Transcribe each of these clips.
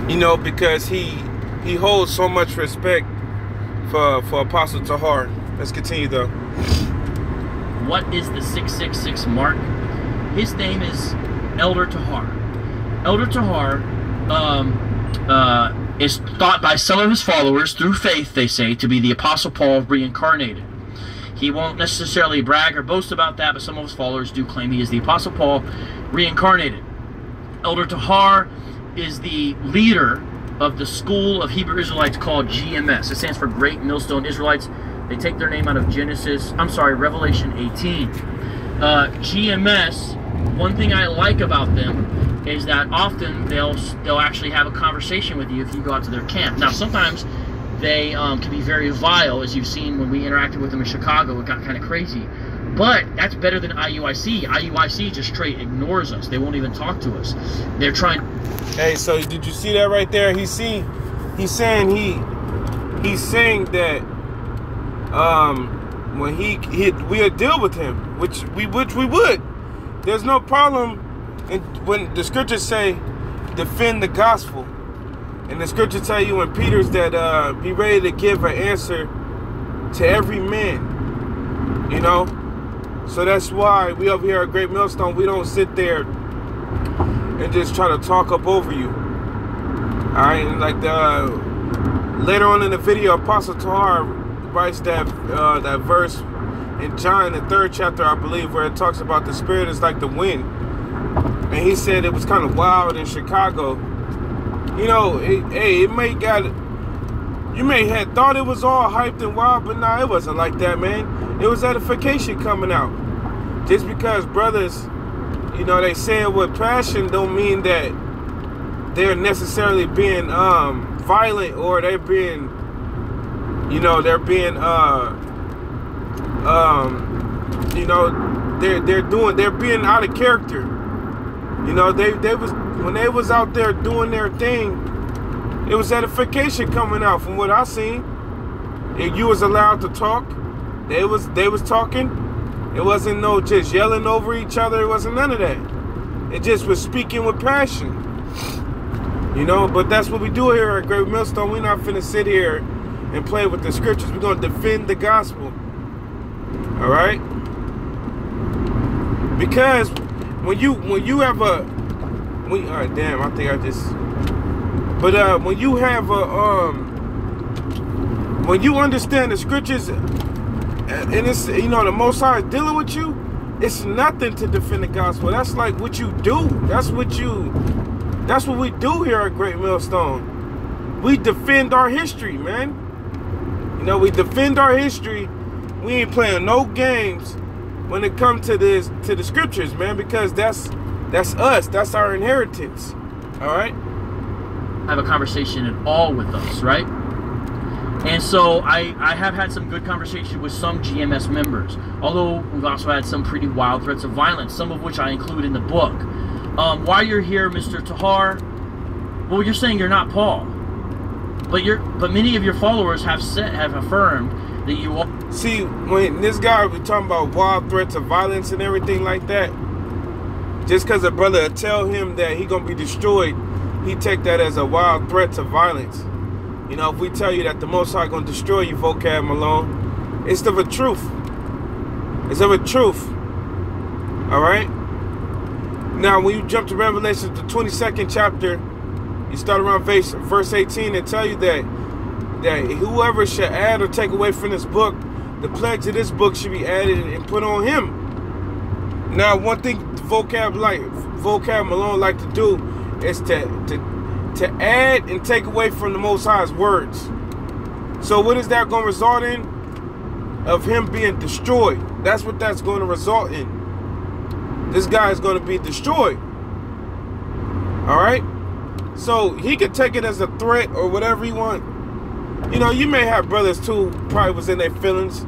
You know, because he holds so much respect for Apostle Tahar. Let's continue though. What is the 666 mark? His name is Elder Tahar. Elder Tahar is thought by some of his followers, through faith, they say, to be the Apostle Paul reincarnated. He won't necessarily brag or boast about that, but some of his followers do claim he is the Apostle Paul reincarnated. Elder Tahar is the leader of the school of Hebrew Israelites called GMS. It stands for Great Millstone Israelites. They take their name out of Revelation 18. GMS, one thing I like about them is that often they'll actually have a conversation with you if you go out to their camp. Now, sometimes they can be very vile, as you've seen when we interacted with them in Chicago. It got kind of crazy. But that's better than IUIC. IUIC just straight ignores us. They won't even talk to us. They're trying. Hey, so did you see that right there? He's saying that when we'll deal with him, which we would. There's no problem. And when the scriptures say defend the gospel, and the scripture tell you in Peter's that be ready to give an answer to every man, you know. So that's why we over here at Great Millstone, we don't sit there and just try to talk up over you. Alright, and like later on in the video, Apostle Tahar writes that verse in John, the 3rd chapter, I believe, where it talks about the spirit is like the wind. And he said it was kind of wild in Chicago. You know, you may have thought it was all hyped and wild, but nah, it wasn't like that, man. It was edification coming out. Just because brothers, you know, they say it with passion don't mean that they're necessarily being violent, or they're being, you know, they're being they're being out of character. You know, when they was out there doing their thing, it was edification coming out from what I seen. If you was allowed to talk, they was talking. It wasn't no just yelling over each other. It wasn't none of that. It just was speaking with passion. You know, but that's what we do here at Great Millstone. We're not finna sit here and play with the scriptures. We're gonna defend the gospel. All right? Because when you have when you have when you understand the scriptures, and it's, you know, the Most High is dealing with you, it's nothing to defend the gospel. That's like what you do. That's what we do here at Great Millstone. We defend our history, man. You know, we defend our history. We ain't playing no games when it comes to the scriptures, man, because that's us. That's our inheritance. All right? Have a conversation at all with us, right? And so I have had some good conversation with some GMS members, although we've also had some pretty wild threats of violence, some of which I include in the book. While you're here, Mr. Tahar, well, you're saying you're not Paul, but many of your followers have affirmed that you are. See, when this guy was talking about wild threats of violence and everything like that, just because a brother tell him that he gonna be destroyed, he take that as a wild threat to violence. You know, if we tell you that the Most High gonna destroy you, Vocan Malone, it's of a truth. It's of a truth. All right. Now, when you jump to Revelation, the 22nd chapter, you start around verse 18, and tell you that whoever should add or take away from this book, the plagues of this book should be added and put on him. Now, one thing Vocab Malone like to do is to add and take away from the Most High's words. So what is that going to result in? Of him being destroyed. That's what that's going to result in. This guy is going to be destroyed. All right? So he could take it as a threat or whatever he want. You know, you may have brothers too, probably was in their feelings.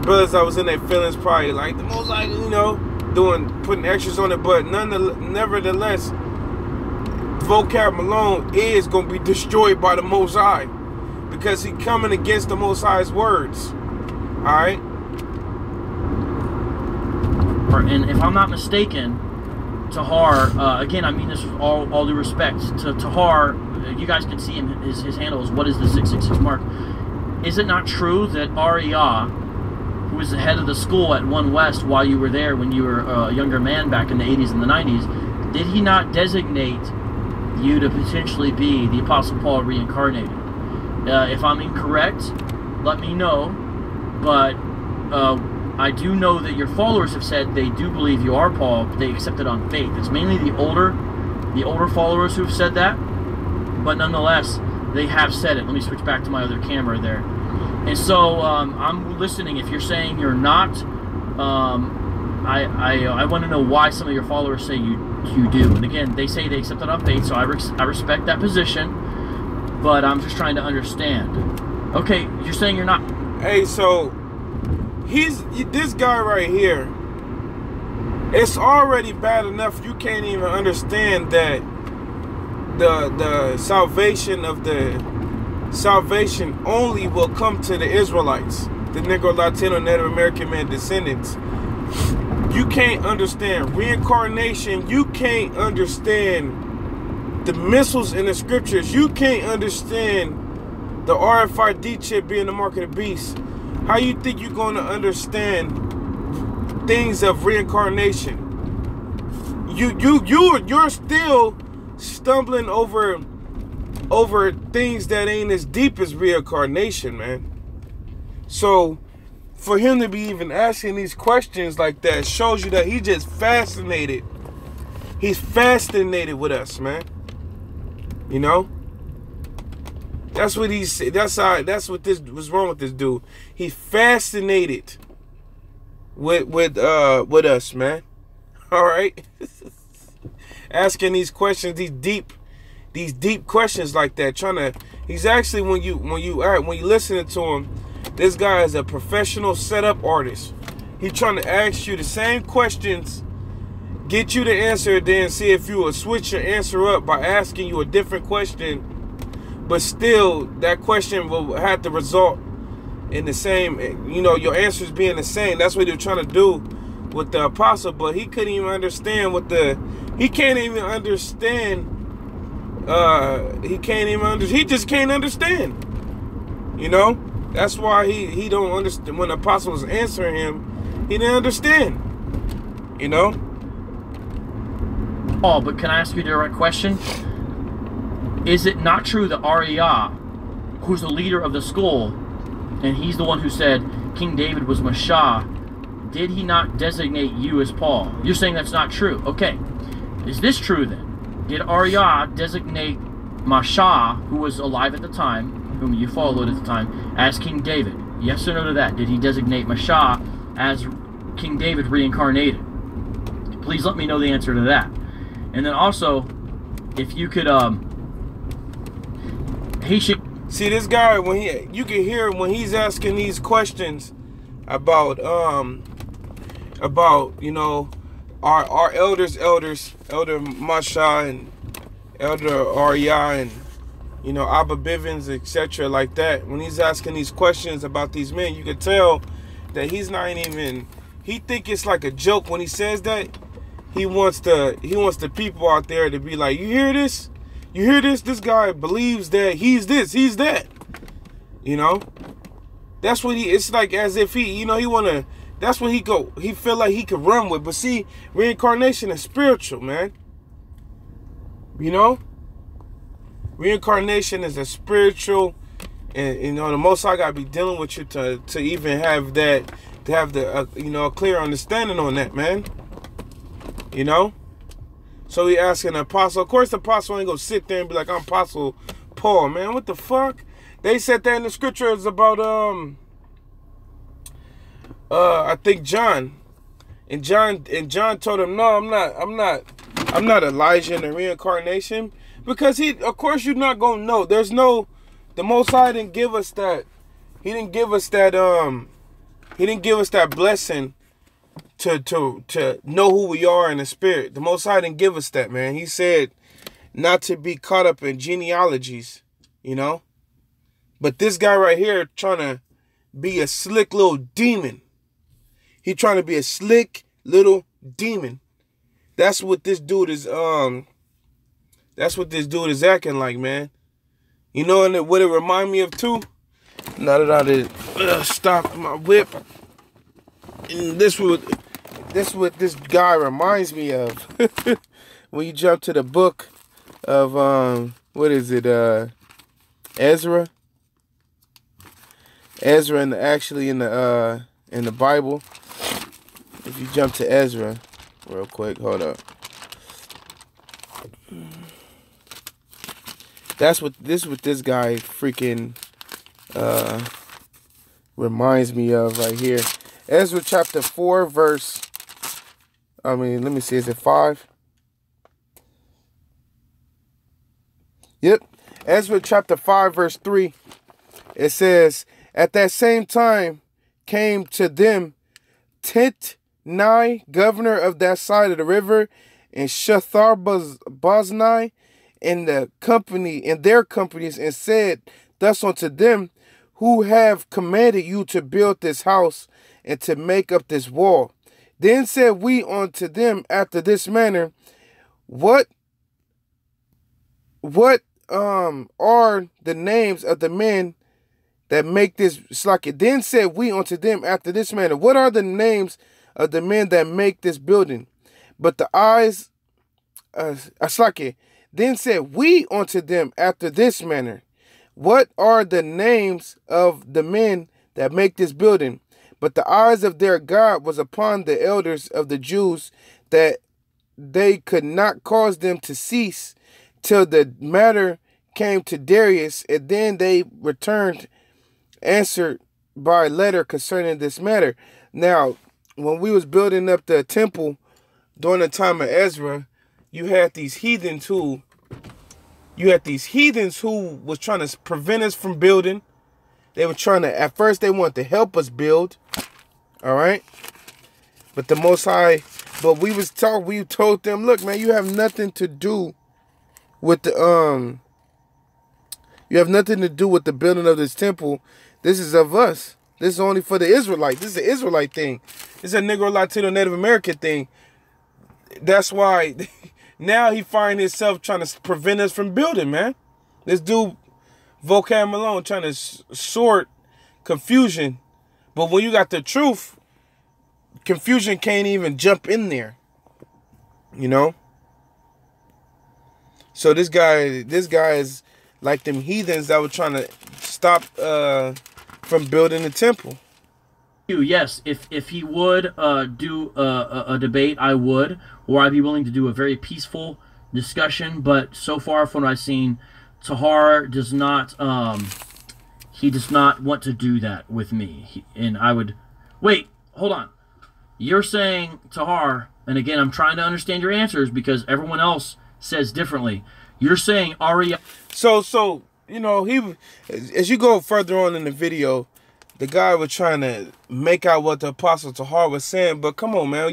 Brothers that was in their feelings probably like the Most High, you know, putting extras on it. But nevertheless, Vocab Malone is going to be destroyed by the Most High, because he coming against the Most High's words. Alright? And if I'm not mistaken, Tahar, again, I mean this with all due respect, to Tahar, you guys can see him. His handle is what is the 666 mark. Is it not true that Ariyah, who was the head of the school at One West while you were there when you were a younger man back in the 80s and the 90s, did he not designate you to potentially be the Apostle Paul reincarnated? If I'm incorrect, let me know. But I do know that your followers have said they do believe you are Paul, but they accept it on faith. It's mainly the older followers who've said that, but nonetheless, they have said it. Let me switch back to my other camera there. And so I'm listening. If you're saying you're not, I want to know why some of your followers say you do. And again, they say they accept it on faith, so I respect that position. But I'm just trying to understand. Okay, you're saying you're not. Hey, so this guy right here. It's already bad enough you can't even understand that the salvation only will come to the Israelites, the Negro, Latino, Native American man descendants. You can't understand reincarnation. You can't understand the missiles in the scriptures. You can't understand the RFID chip being the mark of the beast. How you think you're going to understand things of reincarnation? You're still stumbling over things that ain't as deep as reincarnation, man. So for him to be even asking these questions like that shows you that he just fascinated. He's fascinated with us, man. You know? That's what he said. That's what this was wrong with this dude. He fascinated with us, man. All right? Asking these questions, these deep questions like that, he's actually, when you listening to him, this guy is a professional setup artist. He's trying to ask you the same questions, get you to answer, then see if you will switch your answer up by asking you a different question, but still that question will have to result in the same, your answers being the same. That's what they're trying to do with the apostle, but he couldn't even understand he just can't understand. That's why he don't understand. When the apostle was answering him, he didn't understand. Oh, but can I ask you a direct question? Is it not true that Ariyah, who's the leader of the school, and he's the one who said King David was Mashah, did he not designate you as Paul? You're saying that's not true. Okay. Is this true then? Did Ariyah designate Mashah, who was alive at the time, whom you followed at the time, as King David? Yes or no to that? Did he designate Mashah as King David reincarnated? Please let me know the answer to that. And then also, if you could, he should see this guy you can hear when he's asking these questions about our elders, Elder Masha and Elder Ariyah and Abba Bivens, etc. like that. When he's asking these questions about these men, you can tell that he's not even. He think it's like a joke when he says that. He wants the people out there to be like, you hear this? You hear this? This guy believes that he's this, he's that. That's what it's like, as if he wanna. That's what he feel like he could run with. But see, reincarnation is spiritual, man. Reincarnation is a spiritual, and the Most High gotta be dealing with you to even have that, to have the a clear understanding on that, man. So he asking the apostle. Of course, the apostle ain't gonna sit there and be like, I'm Apostle Paul, man. What the fuck? They said that in the scriptures about I think John. And John told him, no, I'm not Elijah in the reincarnation. Because of course you're not gonna know. The Most High didn't give us that. He didn't give us that blessing to know who we are in the spirit. The Most High didn't give us that, man. He said not to be caught up in genealogies, But this guy right here trying to be a slick little demon. He trying to be a slick little demon. That's what this dude is That's what this dude is acting like, man. You know what it remind me of too? Now that I did stop my whip, and this what this guy reminds me of. When you jump to the book of what is it? Ezra, and actually in the Bible. If you jump to Ezra, real quick, hold up. That's what this guy freaking reminds me of right here. Ezra chapter 4 verse, let me see, is it 5? Yep. Ezra chapter 5 verse 3. It says, at that same time came to them Titnai, governor of that side of the river, and Shethar-boznai, in their companies, and said thus unto them, who have commanded you to build this house and to make up this wall. Then said we unto them after this manner, what are the names of the men that make this slacket? Then said we unto them after this manner, what are the names of the men that make this building? But the eyes slacket. Then said we unto them after this manner, what are the names of the men that make this building? But the eyes of their God was upon the elders of the Jews, that they could not cause them to cease till the matter came to Darius, and then they returned answered by letter concerning this matter. Now, when we was building up the temple during the time of Ezra, you had these heathens who was trying to prevent us from building. They were trying to, at first they wanted to help us build. All right. But the Most High, we told them, look, man, you have nothing to do with the building of this temple. This is of us. This is only for the Israelite. This is an Israelite thing. This is a Negro Latino Native American thing. That's why now he find himself trying to prevent us from building, man. This dude, Vocan Malone, trying to sort confusion. But when you got the truth, confusion can't even jump in there. You know? So this guy is like them heathens that were trying to stop from building the temple. Yes, if he would do a debate, I would, or I'd be willing to do a very peaceful discussion. But so far, from what I've seen, Tahar does not. He does not want to do that with me. And I would wait. Hold on. You're saying Tahar, and again, I'm trying to understand your answers because everyone else says differently. You're saying Arya. So you know, as you go further on in the video, the guy was trying to make out what the Apostle Tahar was saying, but come on, man,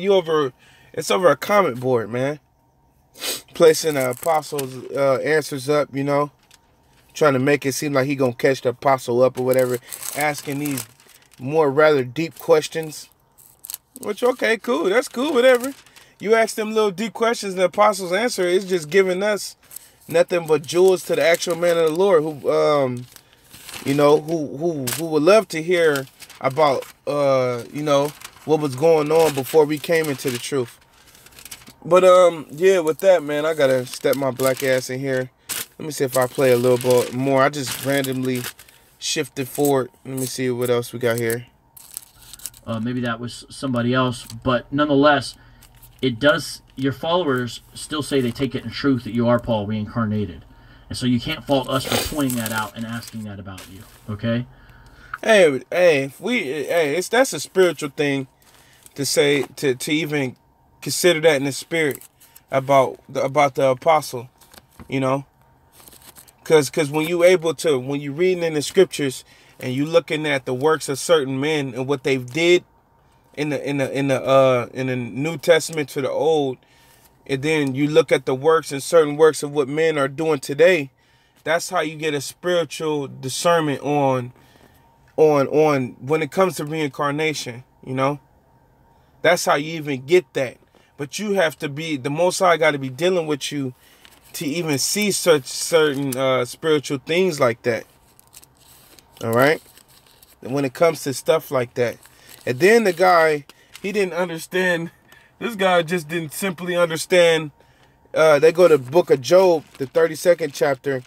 it's over a comment board, man. Placing the apostles' answers up, you know, trying to make it seem like he gonna catch the apostle up or whatever, asking these more rather deep questions. Which, okay, cool, that's cool, whatever. You ask them little deep questions, and the apostles' answer is just giving us nothing but jewels to the actual man of the Lord, who you know, who would love to hear about, you know, what was going on before we came into the truth. But, yeah, with that, man, I gotta step my black ass in here. Let me see if I play a little bit more. I just randomly shifted forward. Let me see what else we got here. Maybe that was somebody else, but nonetheless, it does, your followers still say they take it in truth that you are Paul reincarnated. And so you can't fault us for pointing that out and asking that about you, okay? Hey, that's a spiritual thing to say, to even consider that in the spirit about the apostle, you know? Because when you're reading in the scriptures and you looking at the works of certain men and what they've did in the New Testament to the Old, and then you look at the works and certain works of what men are doing today, that's how you get a spiritual discernment on when it comes to reincarnation, you know? That's how you even get that. But you have to be, the Most High got to be dealing with you to even see such certain spiritual things like that. All right. And when it comes to stuff like that. And then the guy, he didn't understand. This guy just didn't simply understand. They go to the book of Job, the 32nd chapter,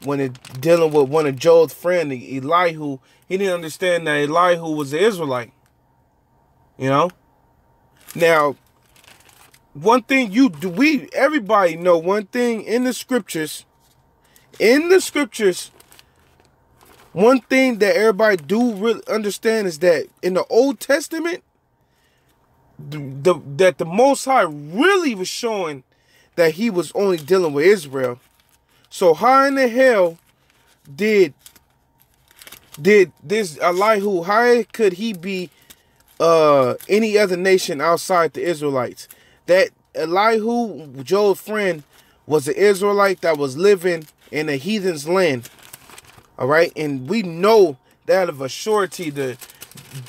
when it's dealing with one of Job's friends, Elihu. He didn't understand that Elihu was an Israelite. You know? Now, one thing everybody know one thing in the scriptures, one thing that everybody do really understand is that in the Old Testament, that the Most High really was showing that he was only dealing with Israel. So how in the hell did this Elihu, how could he be any other nation outside the Israelites? That Elihu, Job's friend, was an Israelite that was living in a heathen's land. All right, and we know that of a surety,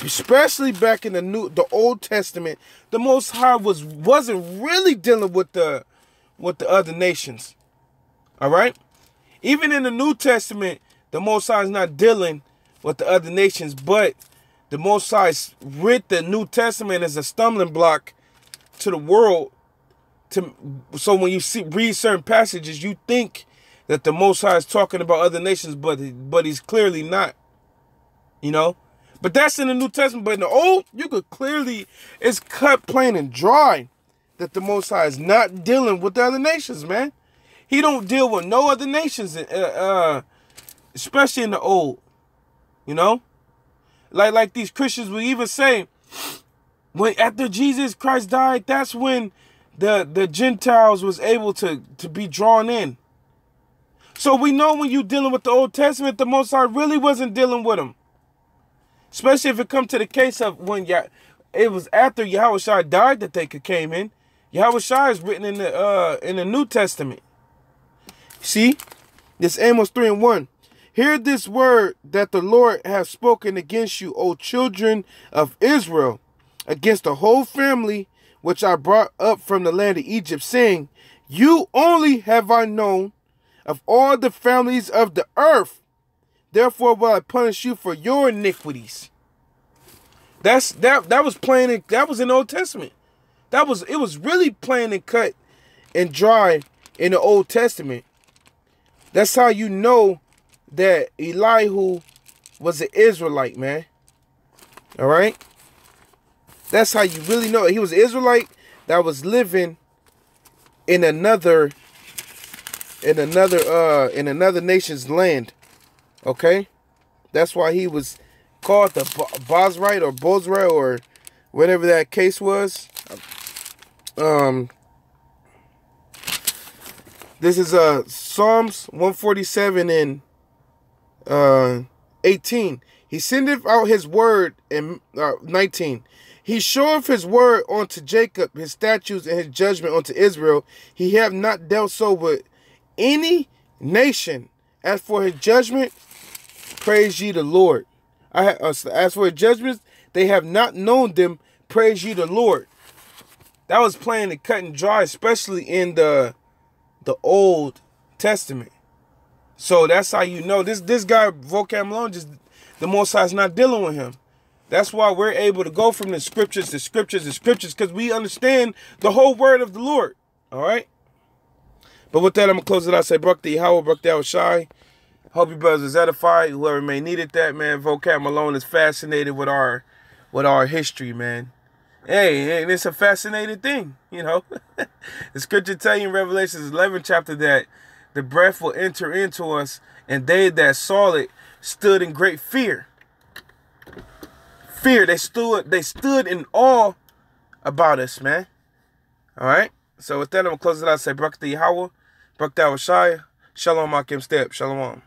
especially back in the Old Testament, the Most High wasn't really dealing with the other nations. All right, even in the New Testament, the Most High is not dealing with the other nations, but the Most High writ the New Testament as a stumbling block to the world. So when you read certain passages, you think that the Most High is talking about other nations, but he's clearly not. You know? But that's in the New Testament. But in the Old, you could clearly, it's cut plain and dry that the Most High is not dealing with the other nations, man. He don't deal with no other nations, especially in the Old. You know? Like these Christians will even say, when after Jesus Christ died, that's when the Gentiles was able to be drawn in. So we know when you're dealing with the Old Testament, the Most High really wasn't dealing with them. Especially if it comes to the case of when it was after Yahawashi died that they came in. Yahawashi is written in the New Testament. See? This Amos 3:1. Hear this word that the Lord hath spoken against you, O children of Israel, against the whole family which I brought up from the land of Egypt, saying, you only have I known of all the families of the earth. Therefore will I punish you for your iniquities. That was plain. That was in the Old Testament. It was really plain and cut and dry in the Old Testament. That's how you know that Elihu was an Israelite, man. All right. That's how you really know he was an Israelite that was living in another nation's land. Okay, that's why he was called the Bozrite or Bozrite or whatever that case was. This is Psalms 147 and 18. He sendeth out his word in 19. He showeth his word unto Jacob, his statutes and his judgment unto Israel. He have not dealt so with any nation. As for his judgment, praise ye the Lord. As for his judgments, they have not known them. Praise ye the Lord. That was plain and cut and dry, especially in the Old Testament. So that's how you know this guy Vocan Malones, the Most High is not dealing with him. That's why we're able to go from the scriptures to scriptures to scriptures, because we understand the whole word of the Lord. All right. But with that, I'm gonna close it out. Say, Barak the Yahawah, Barak the Yahawashi. Hope you brothers is edified. Whoever may needed that, man. Vocan Malone is fascinated with our history, man. Hey, and it's a fascinating thing, you know. The scripture tell you in Revelation 11 chapter that the breath will enter into us, and they that saw it stood in great fear. They stood in awe about us, man. All right. So with that, I'm gonna close it out. Say, Barak the Yahawah, Barak the Yahawashi. Shalom, Akim Step. Shalawam.